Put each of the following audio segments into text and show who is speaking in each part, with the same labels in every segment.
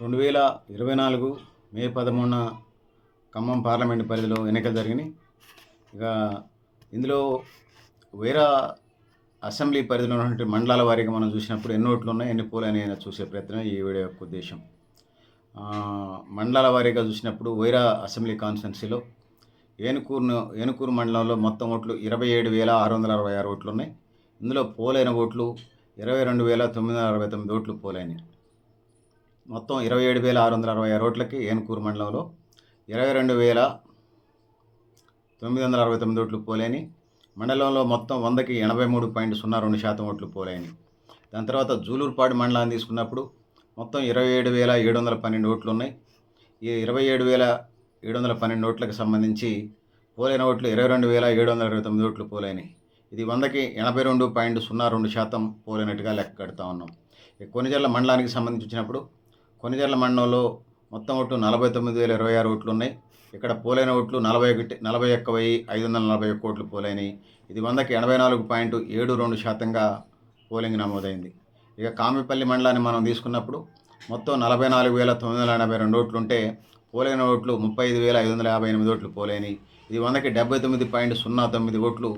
Speaker 1: 2024 మే 13న Khammam parliament పరిధిలో ఎన్నికలు జరిగినాయి. ఇక ఇందులో వేరే అసెంబ్లీ పరిధిలో ఉన్నటువంటి మండలాల వారీగా మనం చూసినప్పుడు ఎన్ని ఓట్లు ఉన్నాయి, ఎన్ని పోలైనాయి చూసే ప్రయత్నం ఈ వీడియో యొక్క ఉద్దేశం. మండలాల వారీగా చూసినప్పుడు వైరా అసెంబ్లీ కాన్స్టిట్యున్సీలో ఏనుకూరు మండలంలో మొత్తం ఓట్లు 27,666 ఓట్లు ఉన్నాయి. ఇందులో పోలైన ఓట్లు 22,969 ఓట్లు పోలైనాయి. మొత్తం 27,666 ఓట్లకి ఏనుకూరు మండలంలో 22,969 ఓట్లు పోలైనవి. మండలంలో మొత్తం 100కి 83.02% ఓట్లు పోలైనవి. దాని తర్వాత జూలూరుపాడు మండలాన్ని తీసుకున్నప్పుడు మొత్తం 27,712 ఓట్లు ఉన్నాయి. ఈ 27,712 ఓట్లకు సంబంధించి పోలైన ఓట్లు 22,729 ఓట్లు పోలైనవి. ఇది 100కి 82.02% పోలైనట్టుగా లెక్క కడుతూ ఉన్నాం. కొనిజర్ల మండలానికి సంబంధించి వచ్చినప్పుడు కొనిజర్ల మండలంలో మొత్తం ఓట్లు 49,026 ఓట్లు ఉన్నాయి. ఇక్కడ పోలైన ఓట్లు 41,541 ఓట్లు పోలైనవి. ఇది 100కి 84.72%గా పోలింగ్ నమోదైంది. ఇక కామిపల్లి మండలాన్ని మనం తీసుకున్నప్పుడు మొత్తం 44,982 ఓట్లు ఉంటే పోలైన ఓట్లు 35,558 ఓట్లు పోలైనవి. ఇది 100కి 79.09 ఓట్లు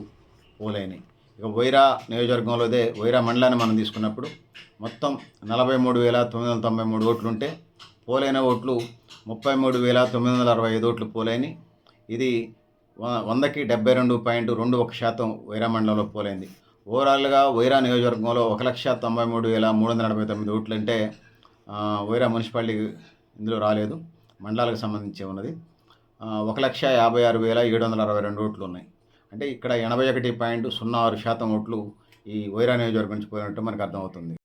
Speaker 1: పోలైనవి. ఇక వైరా నియోజకవర్గంలోదే వైరా మండలాన్ని మనం తీసుకున్నప్పుడు మొత్తం 43,993 ఓట్లు ఉంటే పోలైన ఓట్లు 33,965 ఓట్లు పోలైనవి. ఇది 100కి 72.21% వైరా మండలంలో పోలైంది. ఓవరాల్గా వైరా నియోజకవర్గంలో 1,93,349 ఓట్లు అంటే వైరా మున్సిపాలిటీ ఇందులో రాలేదు, మండలాలకు సంబంధించి ఉన్నది. 1,56,762 ఓట్లు ఉన్నాయి. అంటే ఇక్కడ 81.06% ఓట్లు ఈ వైరా నియోజకవర్గం నుంచి పోయినట్టు మనకు అర్థమవుతుంది.